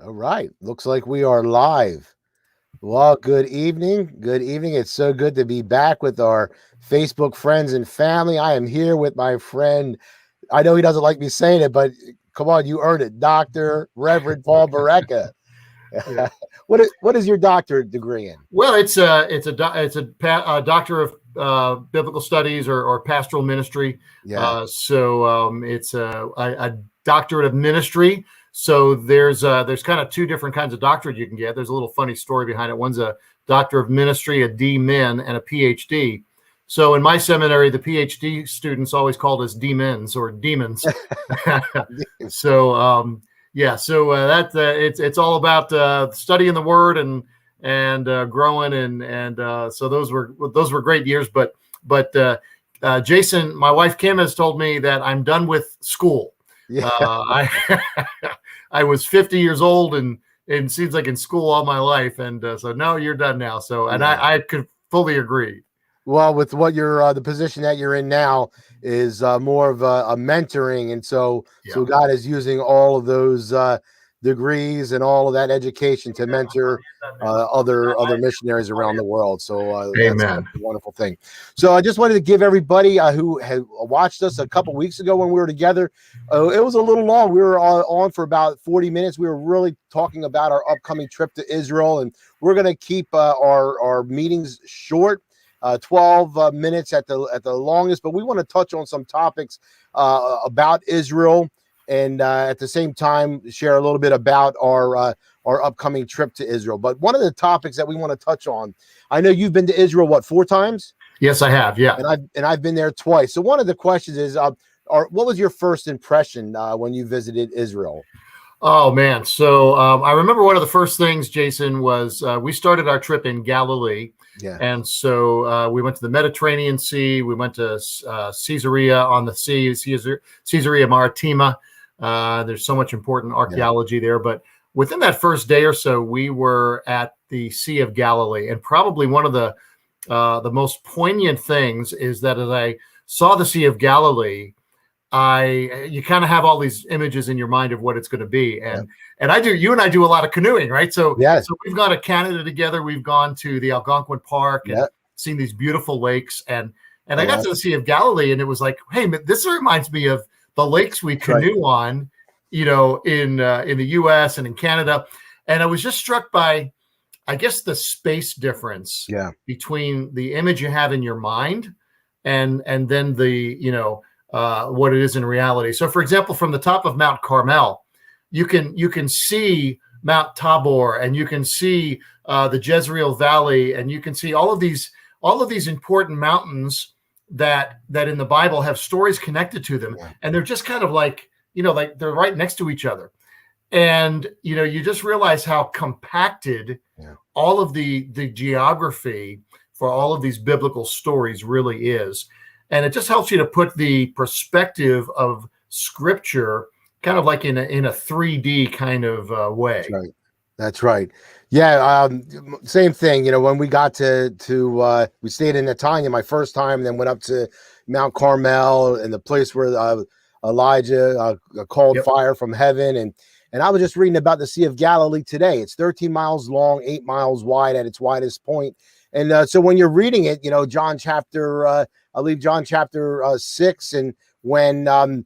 All right. Looks like we are live. Well, good evening. Good evening. It's so good to be back with our Facebook friends and family. I am here with my friend. I know he doesn't like me saying it, but come on, you earned it. Dr. Reverend Paul Bareka. Yeah. What is your doctorate degree in? Well, it's a doctor of biblical studies or pastoral ministry. Yeah. It's a doctorate of ministry. So there's kind of two different kinds of doctorate you can get. There's a little funny story behind it. One's a doctor of ministry, a D-Min, and a PhD. So in my seminary, the PhD students always called us D-Mins or demons. So it's all about studying the Word and growing and so those were great years. But Jason, my wife Kim has told me that I'm done with school. Yeah. I was 50 years old and it seems like in school all my life, and so no, you're done now. So and Yeah. I could fully agree. Well, with what you're the position that you're in now is more of a mentoring, and so God is using all of those degrees and all of that education to mentor other missionaries around the world. So that's a Amen. wonderful thing. So I just wanted to give everybody who had watched us a couple weeks ago when we were together. It was a little long. We were on for about 40 minutes. We were really talking about our upcoming trip to Israel, and we're going to keep our meetings short. 12 minutes at the longest, but we want to touch on some topics about Israel, and at the same time share a little bit about our upcoming trip to Israel. But one of the topics that we want to touch on, I know you've been to Israel 4 times? Yes, I have. Yeah, and I've been there twice. So one of the questions is, what was your first impression when you visited Israel? Oh man, so I remember one of the first things, Jason, was we started our trip in Galilee. Yeah. And so we went to the Mediterranean Sea. We went to Caesarea on the sea, Caesarea Maritima. There's so much important archaeology there. But within that first day or so, we were at the Sea of Galilee. And probably one of the most poignant things is that as I saw the Sea of Galilee, you kind of have all these images in your mind of what it's going to be. And you and I do a lot of canoeing, right? So, yes. So we've gone to Canada together. We've gone to the Algonquin Park and seen these beautiful lakes. And I got to the Sea of Galilee, and it was like, hey, this reminds me of the lakes we canoe on, in the U.S. and in Canada. And I was just struck by, I guess, the space difference between the image you have in your mind and then the, what it is in reality. So, for example, from the top of Mount Carmel, you can see Mount Tabor, and you can see the Jezreel Valley, and you can see all of these important mountains that in the Bible have stories connected to them, and they're just kind of like they're right next to each other, and you just realize how compacted all of the geography for all of these biblical stories really is. And it just helps you to put the perspective of Scripture kind of like in a 3D kind of way. That's right. Yeah. Same thing. When we got to we stayed in Netanya my first time, and then went up to Mount Carmel and the place where Elijah called fire from heaven. And I was just reading about the Sea of Galilee today. It's 13 miles long, 8 miles wide at its widest point. And so when you're reading it, John chapter, I believe John chapter 6, and when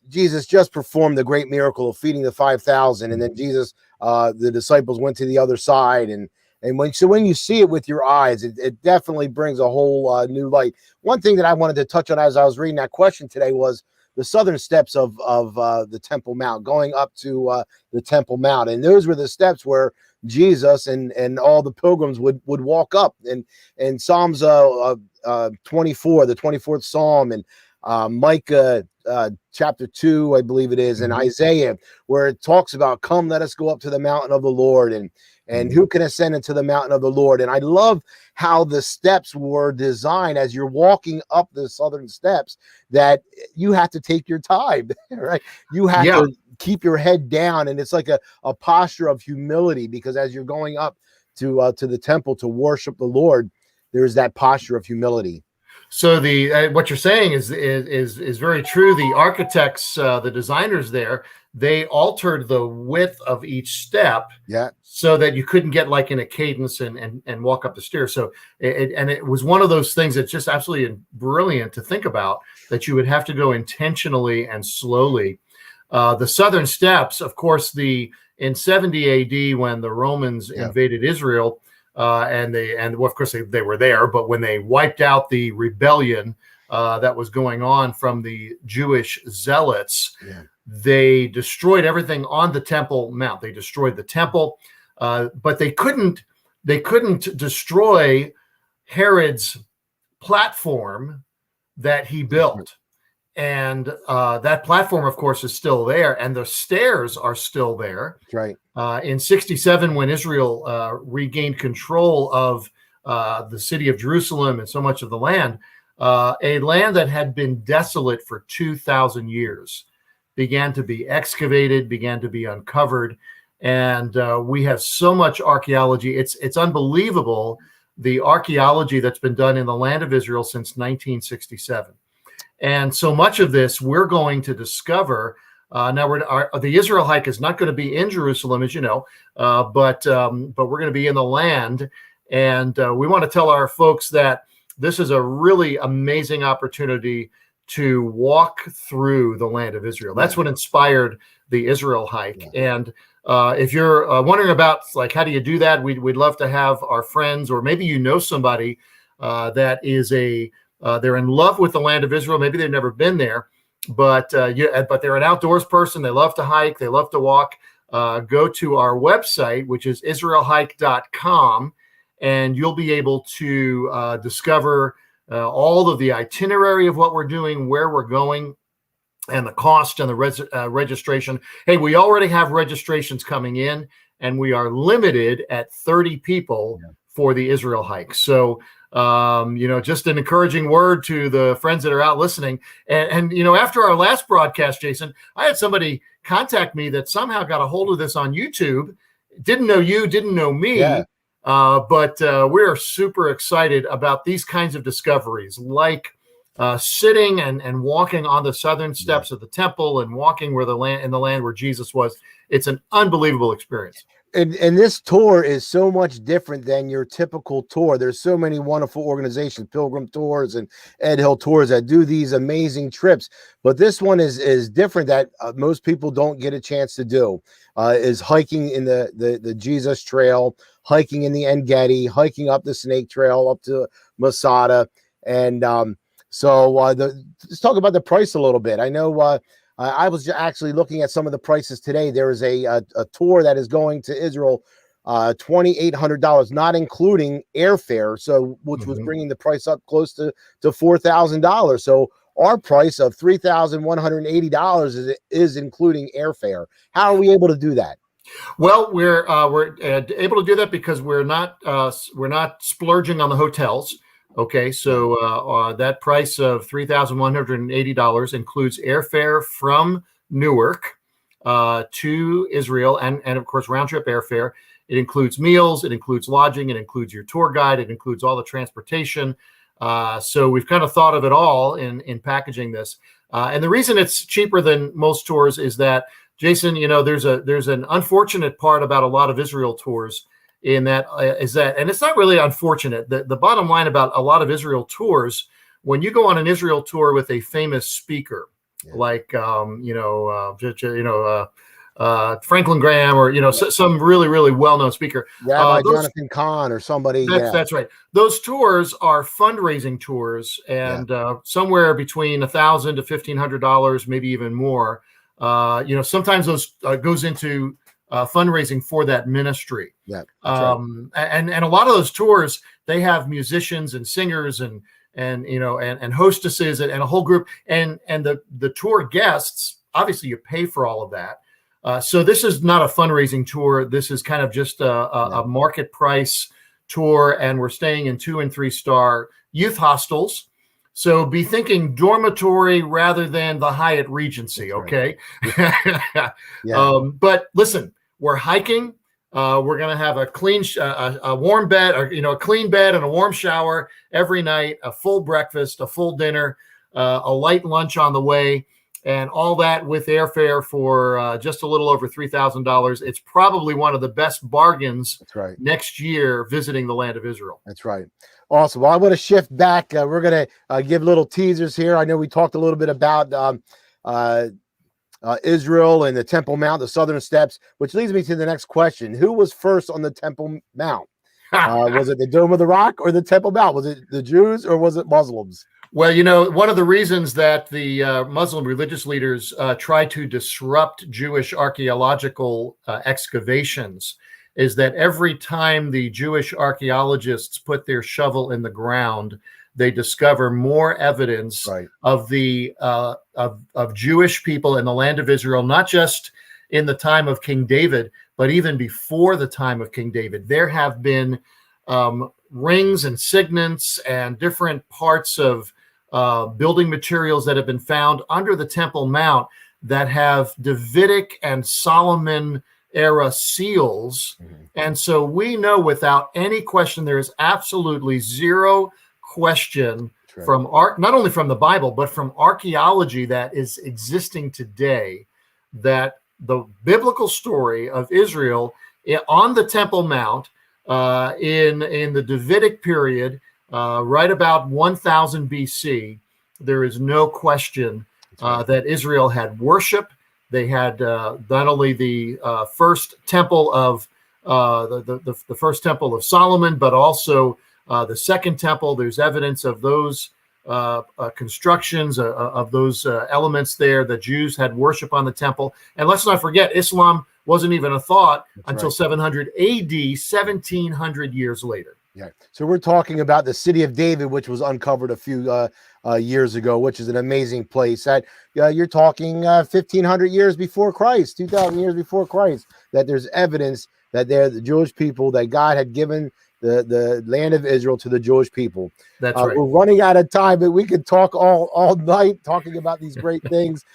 Jesus just performed the great miracle of feeding the 5,000, and then Jesus, the disciples went to the other side, and when you see it with your eyes, it definitely brings a whole new light. One thing that I wanted to touch on as I was reading that question today was the southern steps of the Temple Mount, going up to the Temple Mount, and those were the steps where Jesus and all the pilgrims would walk up. And Psalms 24, the 24th Psalm, and Micah chapter 2, I believe it is, and Isaiah, where it talks about, come, let us go up to the mountain of the Lord, and who can ascend into the mountain of the Lord. And I love how the steps were designed as you're walking up the southern steps, that you have to take your time, right? You have to keep your head down, and it's like a posture of humility, because as you're going up to the temple to worship the Lord, there's that posture of humility. So the what you're saying is very true. The architects, the designers there, they altered the width of each step, so that you couldn't get like in a cadence and walk up the stairs. So it was one of those things that's just absolutely brilliant to think about, that you would have to go intentionally and slowly. The southern steps, of course, in 70 A.D. when the Romans invaded Israel. And of course they were there, but when they wiped out the rebellion that was going on from the Jewish zealots, they destroyed everything on the Temple Mount. They destroyed the temple, but they couldn't destroy Herod's platform that he built. And that platform, of course, is still there, and the stairs are still there. Right. In 67, when Israel regained control of the city of Jerusalem and so much of the land, a land that had been desolate for 2,000 years began to be excavated, began to be uncovered, and we have so much archaeology. It's unbelievable, the archaeology that's been done in the land of Israel since 1967. And so much of this we're going to discover. Now, the Israel hike is not going to be in Jerusalem, as you know, but we're going to be in the land. And we want to tell our folks that this is a really amazing opportunity to walk through the land of Israel. That's what inspired the Israel hike. And if you're wondering about, like, how do you do that, we'd love to have our friends, or maybe you know somebody that is they're in love with the land of Israel. Maybe they've never been there, but they're an outdoors person. They love to hike. They love to walk. Go to our website, which is israelhike.com, and you'll be able to discover all of the itinerary of what we're doing, where we're going, and the cost and the registration. Hey, we already have registrations coming in, and we are limited at 30 people for the Israel hike. So, just an encouraging word to the friends that are out listening. And after our last broadcast, Jason, I had somebody contact me that somehow got a hold of this on YouTube. Didn't know you, didn't know me, but we're super excited about these kinds of discoveries, like sitting and walking on the southern steps of the temple and walking in the land where Jesus was. It's an unbelievable experience. And this tour is so much different than your typical tour. There's so many wonderful organizations, Pilgrim Tours and Ed Hill Tours, that do these amazing trips. But this one is different, that most people don't get a chance to do. Is hiking in the Jesus Trail, hiking in the En-Gedi, hiking up the Snake Trail up to Masada. And let's talk about the price a little bit. I know I was actually looking at some of the prices today. There is a tour that is going to Israel, $2,800, not including airfare, which was bringing the price up close to $4,000. So our price of $3,180 is including airfare. How are we able to do that? Well, we're able to do that because we're not splurging on the hotels. Okay, so that price of $3,180 includes airfare from Newark to Israel, and of course round trip airfare. It includes meals, it includes lodging, it includes your tour guide, it includes all the transportation. So we've kind of thought of it all in packaging this. And the reason it's cheaper than most tours is that, Jason, there's an unfortunate part about a lot of Israel tours. And it's not really unfortunate. The bottom line about a lot of Israel tours, when you go on an Israel tour with a famous speaker, like Franklin Graham, or some really, really well-known speaker, Rabbi Jonathan Kahn or somebody. That's right. Those tours are fundraising tours, and somewhere between $1,000 to $1,500, maybe even more. Sometimes those goes into fundraising for that ministry. And a lot of those tours, they have musicians and singers and hostesses and a whole group, and the tour guests, obviously you pay for all of that. So this is not a fundraising tour. This is kind of just a market price tour, and we're staying in 2- and 3-star youth hostels. So be thinking dormitory rather than the Hyatt Regency, okay? But listen, we're hiking. We're going to have a warm bed, or a clean bed and a warm shower every night, a full breakfast, a full dinner, a light lunch on the way, and all that with airfare for just a little over $3,000. It's probably one of the best bargains. That's right. Next year visiting the land of Israel. That's right. Awesome. Well, I want to shift back. We're going to give little teasers here. I know we talked a little bit about Israel and the Temple Mount, the southern steps, which leads me to the next question. Who was first on the Temple Mount? Was it the Dome of the Rock or the Temple Mount? Was it the Jews or was it Muslims? Well, one of the reasons that the Muslim religious leaders try to disrupt Jewish archaeological excavations is that every time the Jewish archaeologists put their shovel in the ground, they discover more evidence of the of Jewish people in the land of Israel, not just in the time of King David, but even before the time of King David. There have been rings and signets and different parts of building materials that have been found under the Temple Mount that have Davidic and Solomon era seals. And so we know without any question, there is absolutely zero question from not only from the Bible, but from archaeology that is existing today, that the biblical story of Israel on the Temple Mount in the Davidic period, right about 1000 BC, there is no question that Israel had worship. They had not only the first temple of the first temple of Solomon, but also the second temple. There's evidence of those constructions, of those elements there. The Jews had worship on the temple. And let's not forget, Islam wasn't even a thought until 700 AD, 1700 years later. Yeah. So we're talking about the city of David, which was uncovered a few years ago, which is an amazing place. That you're talking 1,500 years before Christ, 2,000 years before Christ, that there's evidence that they're the Jewish people, that God had given the land of Israel to the Jewish people. That's right. We're running out of time, but we could talk all night talking about these great things.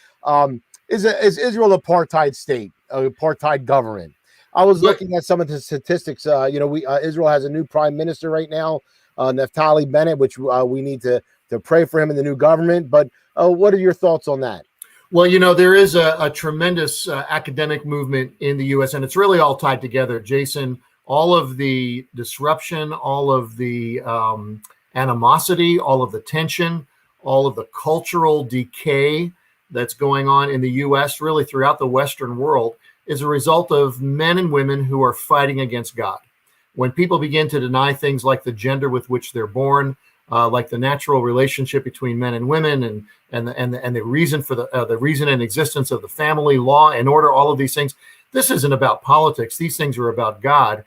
Is Israel an apartheid state, an apartheid government? I was looking at some of the statistics. Israel has a new prime minister right now, Naftali Bennett, which we need to pray for him in the new government. But what are your thoughts on that? Well, there is a tremendous academic movement in the U.S., and it's really all tied together, Jason. All of the disruption, all of the animosity, all of the tension, all of the cultural decay that's going on in the U.S., really throughout the Western world, is a result of men and women who are fighting against God. When people begin to deny things like the gender with which they're born, like the natural relationship between men and women, and the reason for the reason and existence of the family, law and order, all of these things. This isn't about politics. These things are about God,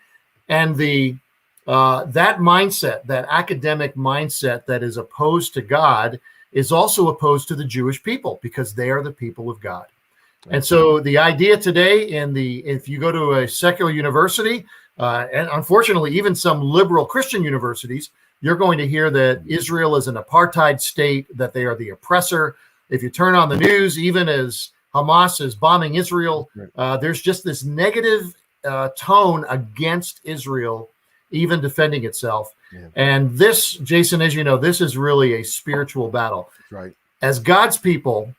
and that mindset, that academic mindset that is opposed to God, is also opposed to the Jewish people because they are the people of God. And so the idea today if you go to a secular university, and unfortunately even some liberal Christian universities, you're going to hear that Israel is an apartheid state, that they are the oppressor. If you turn on the news, even as Hamas is bombing Israel, there's just this negative tone against Israel, even defending itself. Yeah. And this, Jason, as you know, this is really a spiritual battle. Right. As God's people,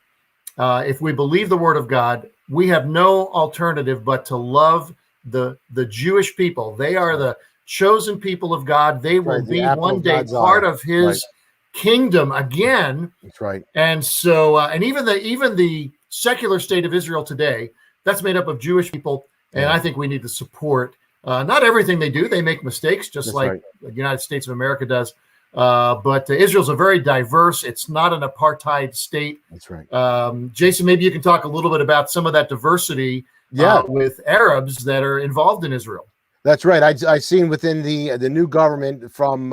if we believe the word of God, we have no alternative but to love the Jewish people. They are the chosen people of God. They will be one day part of his kingdom again. That's right. And so, and even the secular state of Israel today, that's made up of Jewish people. And I think we need to support not everything they do. They make mistakes, just like the United States of America does. But Israel's a very diverse. It's not an apartheid state. That's right. Jason, maybe you can talk a little bit about some of that diversity with Arabs that are involved in Israel. That's right. I seen within the new government from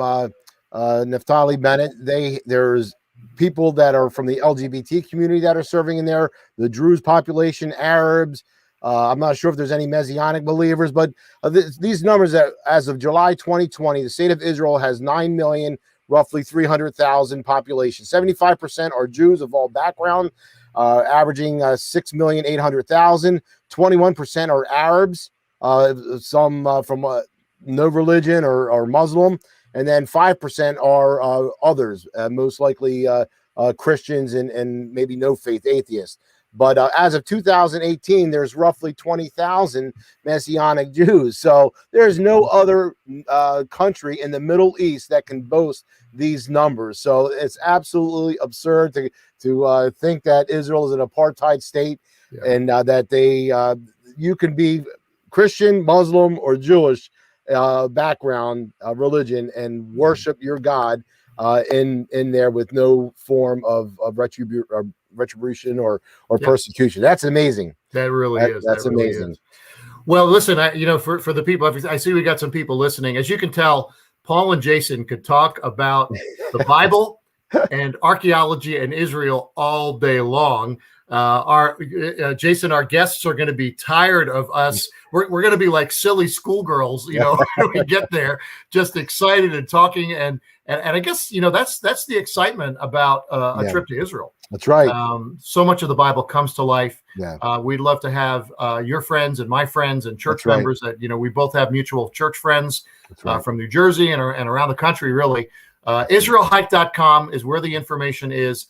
Naftali Bennett, there's people that are from the LGBT community that are serving in there, the Druze population, Arabs. I'm not sure if there's any Messianic believers, but these numbers that as of July 2020, the state of Israel has 9 million, roughly 300,000 population. 75% are Jews of all background, averaging 6,800,000. 21% are Arabs, some from no religion or Muslim, and then 5% are others, most likely Christians and maybe no faith atheists. But as of 2018, there's roughly 20,000 Messianic Jews. So there's no other country in the Middle East that can boast these numbers. So it's absolutely absurd to think that Israel is an apartheid state, and that you can be Christian, Muslim, or Jewish background, religion, and worship your God in there with no form of retribution or persecution. That's amazing. That really is. That's really amazing. Is. Well, listen, for the people, I see we got some people listening. As you can tell, Paul and Jason could talk about the Bible and archaeology and Israel all day long. Jason, our guests are going to be tired of us. We're going to be like silly schoolgirls, when we get there, just excited and talking. And I guess, that's the excitement about a trip to Israel. That's right. So much of the Bible comes to life. Yeah. We'd love to have your friends and my friends and church members that, we both have mutual church friends from New Jersey and around the country, really. IsraelHike.com is where the information is.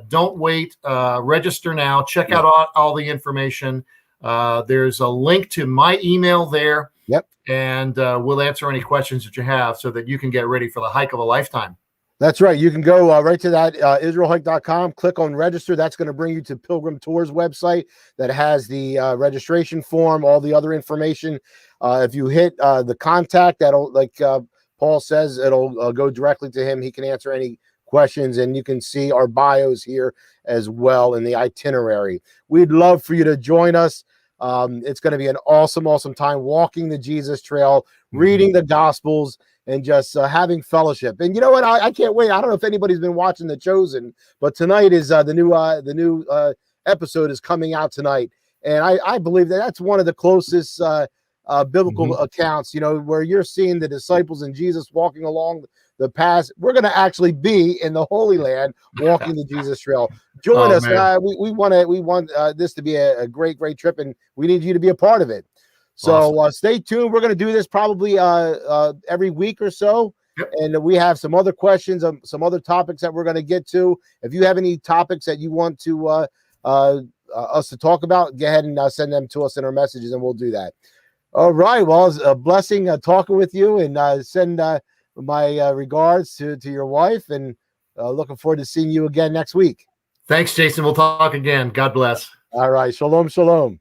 Don't wait. Register now. Check out all the information. There's a link to my email there. Yep. And we'll answer any questions that you have so that you can get ready for the hike of a lifetime. That's right. You can go right to that IsraelHike.com, click on register. That's going to bring you to Pilgrim Tours website that has the registration form, all the other information. If you hit the contact, that'll, like Paul says, it'll go directly to him. He can answer any questions, and you can see our bios here as well in the itinerary. We'd love for you to join us. It's going to be an awesome time walking the Jesus Trail, reading the Gospels, and just having fellowship. And you know what? I can't wait. I don't know if anybody's been watching The Chosen, but tonight is the new episode is coming out tonight, and I believe that's one of the closest biblical accounts. Where you're seeing the disciples and Jesus walking along the path. We're going to actually be in the Holy Land walking the Jesus Trail. Join us. We want this to be a great trip, and we need you to be a part of it. So stay tuned. We're going to do this probably every week or so. Yep. And we have some other questions, some other topics that we're going to get to. If you have any topics that you want to us to talk about, go ahead and send them to us in our messages, and we'll do that. All right. Well, it's a blessing talking with you, and send my regards to your wife, and looking forward to seeing you again next week. Thanks, Jason. We'll talk again. God bless. All right. Shalom.